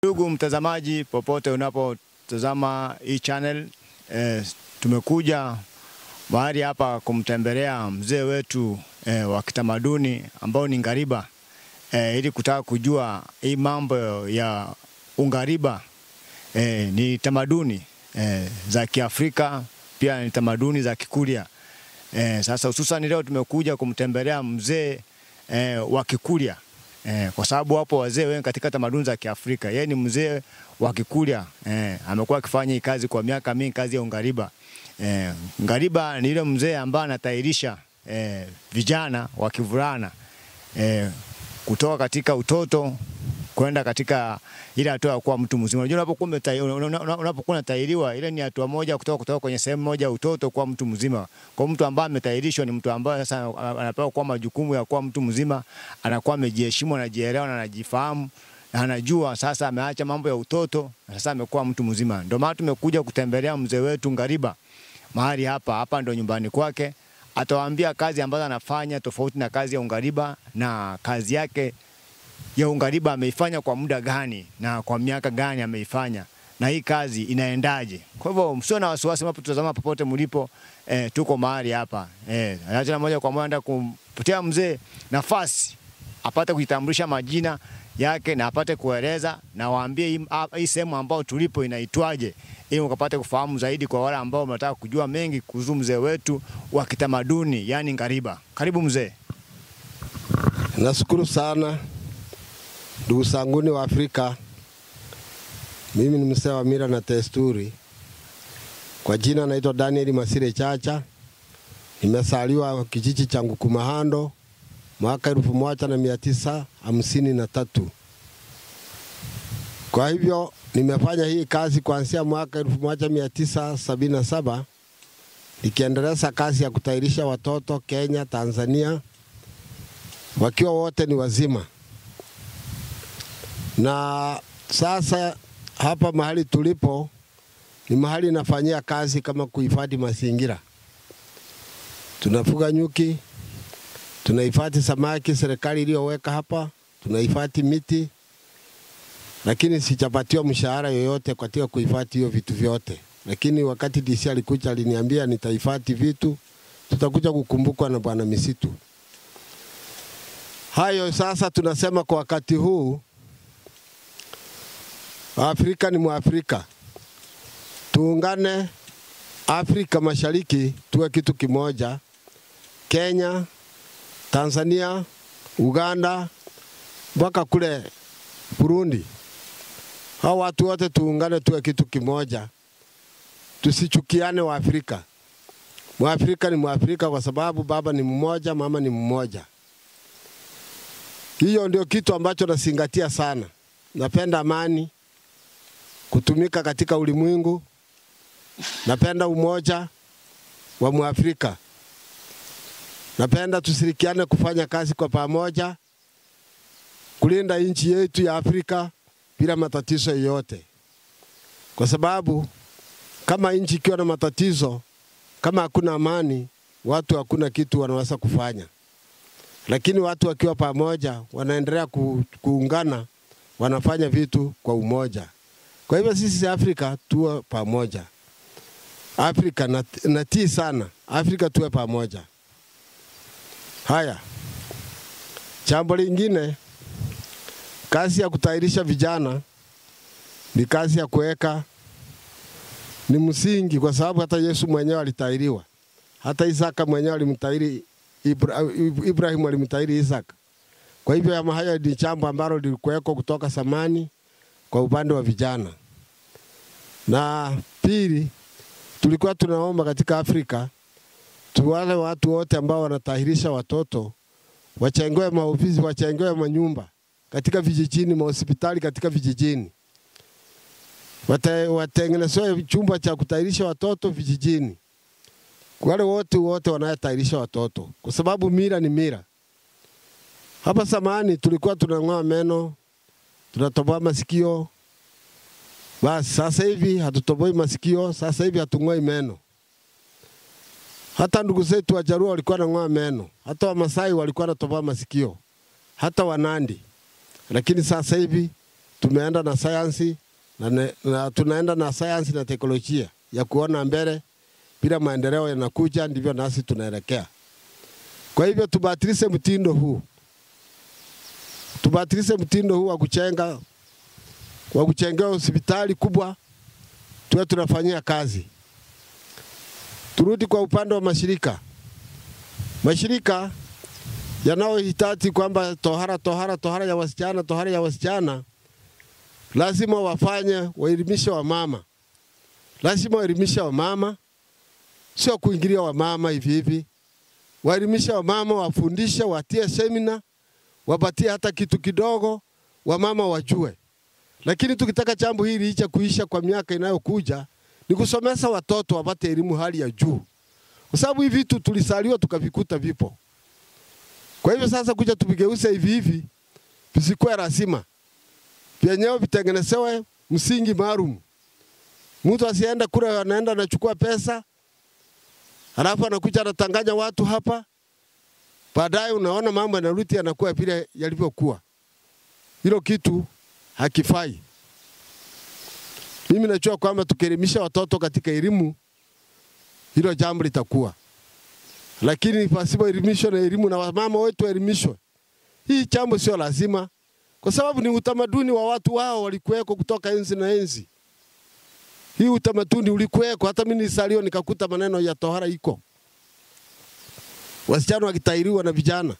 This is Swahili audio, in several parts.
Ndugu mtazamaji, popote unapotazama hii channel, tumekuja mahali hapa kumtembelea mzee wetu wa kitamaduni ambao ni ngariba, ili kutaka kujua hii mambo ya ungariba. Ni tamaduni za Kiafrika, pia ni tamaduni za Kikuria. Sasa hususan leo tumekuja kumtembelea mzee wa Kikuria. Kwa sababu hapo wazee wengi katika tamaduni za Kiafrika, yeye ni mzee wa Kikuria. Amekuwa akifanya hii kazi kwa miaka mingi, kazi ya ungariba. Ngariba ni yule mzee ambaye anatairisha vijana wa kivulana kutoka katika utoto kwenda katika ile hatua ya kuwa mtu mzima. Unajua unapokuwa unatairiwa, ile ni hatua moja kutoka kwenye sehemu moja ya utoto kwa mtu mzima. Kwa mtu ambaye ametairishwa ni mtu ambaye sasa anapewa kwa majukumu ya kuwa mtu mzima, anakuwa amejiheshimu, anajielewa na anajifahamu. Anajua sasa ameacha mambo ya utoto, sasa amekuwa mtu mzima. Ndio maana tumekuja kutembelea mzee wetu ngariba mahali hapa ndo nyumbani kwake. Atawaambia kazi ambazo anafanya tofauti na kazi ya ungariba, na kazi yake ya ungariba ameifanya kwa muda gani na kwa miaka gani ameifanya, na hii kazi inaendaje. Kwa hivyo msio na wasiwasi mnapotazama popote mlipo, tuko mahali hapa. Acha moja kwa moja kumpatia mzee nafasi apate kujitambulisha majina yake na apate kueleza, na waambie hii sehemu ambao tulipo inaitwaje, ili mkapate kufahamu zaidi kwa wale ambao wanataka kujua mengi kuhusu mzee wetu wa kitamaduni, yani ngariba. Karibu mzee. Nashukuru sana ndugu zanguni wa Afrika. Mimi ni mzee wa mila na desturi. Kwa jina naitwa Daniel Masire Chacha. Nimesaliwa kijiji cha Ngukumahando mwaka 1953. Kwa hivyo nimefanya hii kazi kuanzia mwaka 1977, nikiendeleza kazi ya kutairisha watoto Kenya, Tanzania, wakiwa wote ni wazima. Na sasa hapa mahali tulipo ni mahali nafanyia kazi kama kuhifadhi mazingira. Tunafuga nyuki, tunahifadhi samaki serikali iliyoweka hapa, tunahifadhi miti, lakini sijapatiwa mshahara yoyote katika kuhifadhi hiyo vitu vyote. Lakini wakati DC alikuja aliniambia nitahifadhi vitu, tutakuja kukumbukwa na bwana misitu. Hayo sasa tunasema kwa wakati huu, Afrika ni Mwafrika. Tuungane Afrika Mashariki tuwe kitu kimoja. Kenya, Tanzania, Uganda, mpaka kule Burundi. Hao watu wote tuungane tuwe kitu kimoja. Tusichukiane wa Afrika. Mwafrika ni Mwafrika kwa sababu baba ni mmoja, mama ni mmoja. Hiyo ndio kitu ambacho nazingatia sana. Napenda amani, kutumika katika ulimwengu. Napenda umoja wa Mwafrika. Napenda tushirikiane kufanya kazi kwa pamoja, kulinda nchi yetu ya Afrika bila matatizo yoyote. Kwa sababu kama nchi ikiwa na matatizo, kama hakuna amani, watu hakuna kitu wanaweza kufanya. Lakini watu wakiwa pamoja, wanaendelea kuungana, wanafanya vitu kwa umoja. Kwa hivyo sisi Afrika tuwe pamoja. Afrika natii sana. Afrika tuwe pamoja. Haya. Jambo lingine, kazi ya kutairisha vijana ni kazi ya kuweka, ni msingi, kwa sababu hata Yesu mwenyewe alitairiwa. Hata Isaka mwenyewe alimtairi Ibrahim, alimtairi Isaka. Kwa hivyo haya ni jambo ambalo lilikuweko kutoka zamani kwa upande wa vijana. Na pili, tulikuwa tunaomba katika Afrika tuwale watu wote ambao wanatahirisha watoto wachengewe maofisi, wachengewe manyumba katika vijijini, mahospitali katika vijijini. Watengenezewe chumba cha kutahirisha watoto vijijini. Wale wote wanayetahirisha watoto, kwa sababu mila ni mila. Hapa zamani tulikuwa tunang'oa meno, tunatoboa masikio. Basi sasa hivi hatutoboi masikio, sasa hivi hatung'oi meno. Hata ndugu zetu wa Jaruo walikuwa wanang'oa meno, hata Wamasai walikuwa wanatoboa masikio, hata Wanandi. Lakini sasa hivi tumeenda na sayansi na tunaenda na sayansi na teknolojia ya kuona mbele, bila maendeleo yanakuja ndivyo nasi tunaelekea. Kwa hivyo tubatilishe mtindo huu. Tubatilishe mtindo huu wa kuchengea hospitali kubwa tuwe tunafanyia kazi. Turudi kwa upande wa mashirika. Mashirika yanayohitaji kwamba tohara ya wasichana lazima wafanye waelimishe wa mama. Lazima waelimishe wa mama, sio kuingilia wa mama hivi hivi. Waelimishe wa mama, wafundishe, watie semina, wapatie hata kitu kidogo wa mama wajue. Lakini tukitaka jambo hili kuisha kwa miaka inayokuja ni kusomesha watoto wapate elimu hali ya juu. Kwa sababu hivi vitu tulisaliwa tukavikuta vipo. Kwa hivyo sasa kuja tupigeuze hivi hivi visikuwe lazima. Vyenyewe vitengenezewe msingi maalum. Mtu asienda kule anaenda anachukua pesa, halafu anakuja anatanganya watu hapa. Baadaye unaona mambo yanarudi yanakuwa vile yalivyokuwa. Hilo kitu hakifai. Mimi najua kwamba tukielimisha watoto katika elimu, hilo jambo litakuwa. Lakini pasipo elimisho na elimu na mama wetu elimishwe, hii jambo sio lazima. Kwa sababu ni utamaduni wa watu wao walikuweko kutoka enzi na enzi. Hii utamaduni ulikuweko, hata mimi nisalio nikakuta maneno ya tohara iko. Wasichana wakitairiwa na vijana.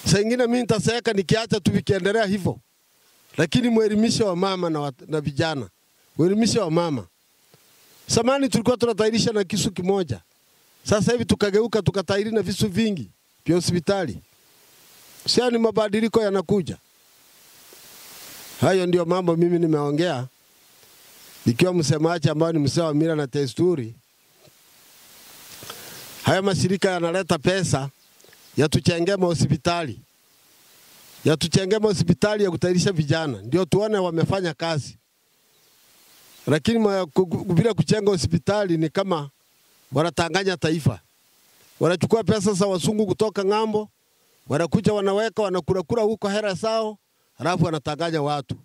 Saa ingine mimi nitaseeka nikiacha tu vikiendelea hivyo. Lakini muelimishe wa mama na vijana. Muelimishe wa mama. Samani tulikuwa tunatairisha na kisu kimoja. Sasa hivi tukageuka tukatairi na visu vingi vya hospitali. Sasa ni mabadiliko yanakuja. Hayo ndio mambo mimi nimeongea. Nikiwa msemaji ambaye ni mzee wa mila na desturi. Haya mashirika yanaleta pesa ya tuchengea hospitali. Ya tuchengea hospitali ya kutairisha vijana. Ndio tuone wamefanya kazi. Lakini bila kuchenga hospitali ni kama wanatanganya taifa. Wanachukua pesa za wasungu kutoka ng'ambo, wanakuja wanaweka, wanakula huko hera zao, halafu wanatanganya watu.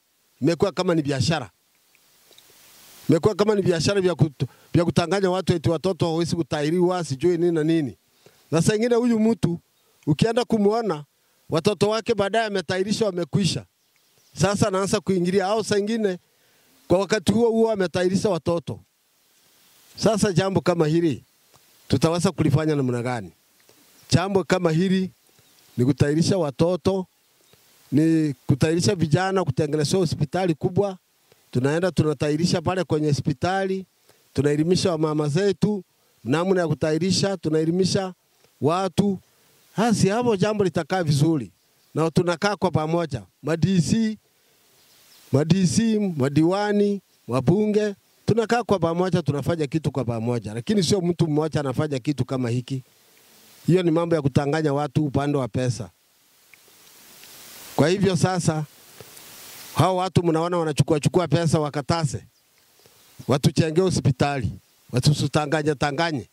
Imekuwa kama ni biashara. Imekuwa kama ni biashara vya kutanganya watu eti watoto hawezi kutairiwa sijui nini na nini. Na saa nyingine huyu mtu ukienda kumuona watoto wake baadaye ametairishwa wamekwisha. Sasa anaanza kuingilia au saa nyingine kwa wakati huo ametairisha watoto. Sasa jambo kama hili tutaweza kulifanya namna gani? Jambo kama hili ni kutairisha watoto, ni kutairisha vijana, kutengeneza hospitali kubwa. Tunaenda tunatairisha pale kwenye hospitali, tunaelimisha mama zetu namna ya kutairisha, tunaelimisha watu. Hasi hapo jambo litakaa vizuri. Na tunakaa kwa pamoja, madiwani, wabunge, tunakaa kwa pamoja, tunafanya kitu kwa pamoja. Lakini sio mtu mmoja anafanya kitu kama hiki. Hiyo ni mambo ya kutanganya watu upande wa pesa. Kwa hivyo sasa hao watu mnaona wanachukua pesa wakatase. Watuchengee hospitali, watusutanganye.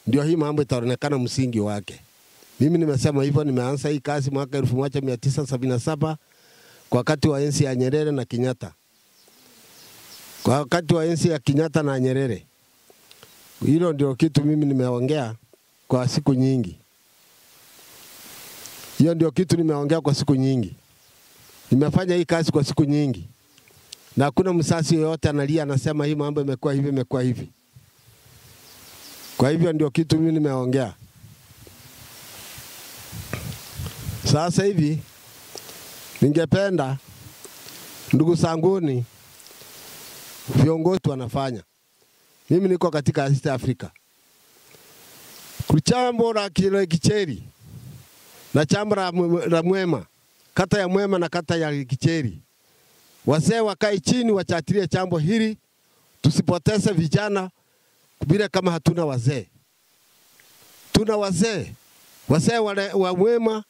Ndio hii mambo itaonekana msingi wake. Mimi nimesema hivyo, nimeanza hii kazi mwaka 1977 kwa wakati wa enzi ya Nyerere na Kenyatta. Kwa wakati wa enzi ya Kenyatta na Nyerere. Hilo ndio kitu mimi nimeongea kwa siku nyingi. Hiyo ndio kitu nimeongea kwa siku nyingi. Nimefanya hii kazi kwa siku nyingi. Na hakuna msasi yoyote analia anasema hii mambo imekuwa hivi. Kwa hivyo ndio kitu mimi nimeongea. Sasa hivi ningependa ndugu zanguni viongozi wanafanya. Mimi niko katika East Africa. Kuchambo la Kicheri na chambo la Mwema, kata ya Mwema na kata ya Kicheri. Wazee wakae chini wachatilie chambo hili, tusipoteze vijana bila kama hatuna wazee. Tuna wazee. Wazee wa Mwema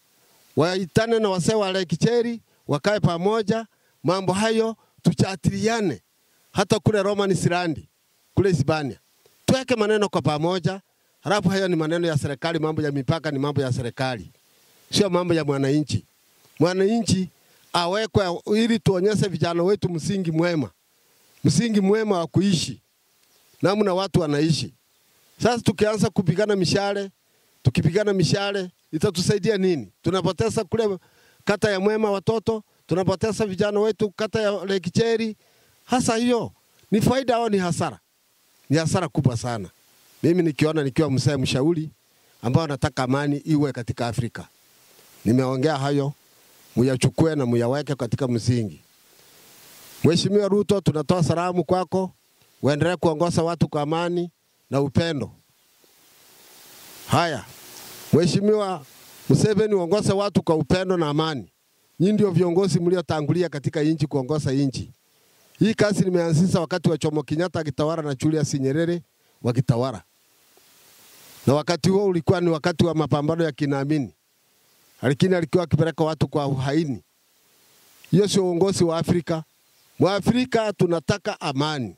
waitane na wazee wa Kicheri, wakae pamoja, mambo hayo tuchatiliane. Hata kule Roman Islandi, kule Hispania. Tuweke maneno kwa pamoja, Halafu hayo ni maneno ya serikali, mambo ya mipaka ni mambo ya serikali. Sio mambo ya mwananchi. Mwananchi awekwe ili tuonyeshe vijana wetu msingi mwema. Msingi mwema wa kuishi. Namna watu wanaishi. Sasa tukianza kupigana mishale, tukipigana mishale, itatusaidia nini? Tunapoteza kule kata ya Mwema watoto, tunapoteza vijana wetu kata ya Lekicheri. Hasa hiyo ni faida au ni hasara? Ni hasara kubwa sana. Mimi nikiona nikiwa mzee mshauri ambao nataka amani iwe katika Afrika. Nimeongea hayo, muyachukue na muyaweke katika msingi. Mheshimiwa Ruto, tunatoa salamu kwako, uendelee kuongoza watu kwa amani na upendo. Haya, Mheshimiwa Museveni, uongoze watu kwa upendo na amani. Nyinyi ndio viongozi mliotangulia katika nchi kuongoza nchi. Hii kazi nimeanzisha wakati wa Jomo Kenyatta akitawala na Julius Nyerere wakitawala. Na wakati huo ulikuwa ni wakati wa mapambano ya kinaamini. Lakini alikuwa akipeleka watu kwa uhaini. Hiyo sio uongozi wa Afrika. Mwafrika tunataka amani.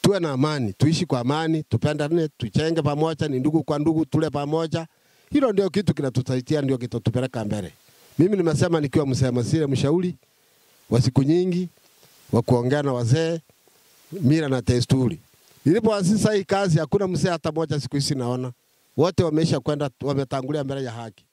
Tuwe na amani, tuishi kwa amani, tupendane, tuchenge pamoja, ni ndugu kwa ndugu, tule pamoja. Hilo ndio kitu kinatusaidia, ndio kitatupeleka mbele. Mimi nimesema nikiwa mshauri wa siku nyingi wa kuongea na wazee, mila na desturi. Nilipoanzisha hii kazi hakuna mzee hata mmoja siku hizi naona. Wote wameisha kwenda, wametangulia mbele ya haki.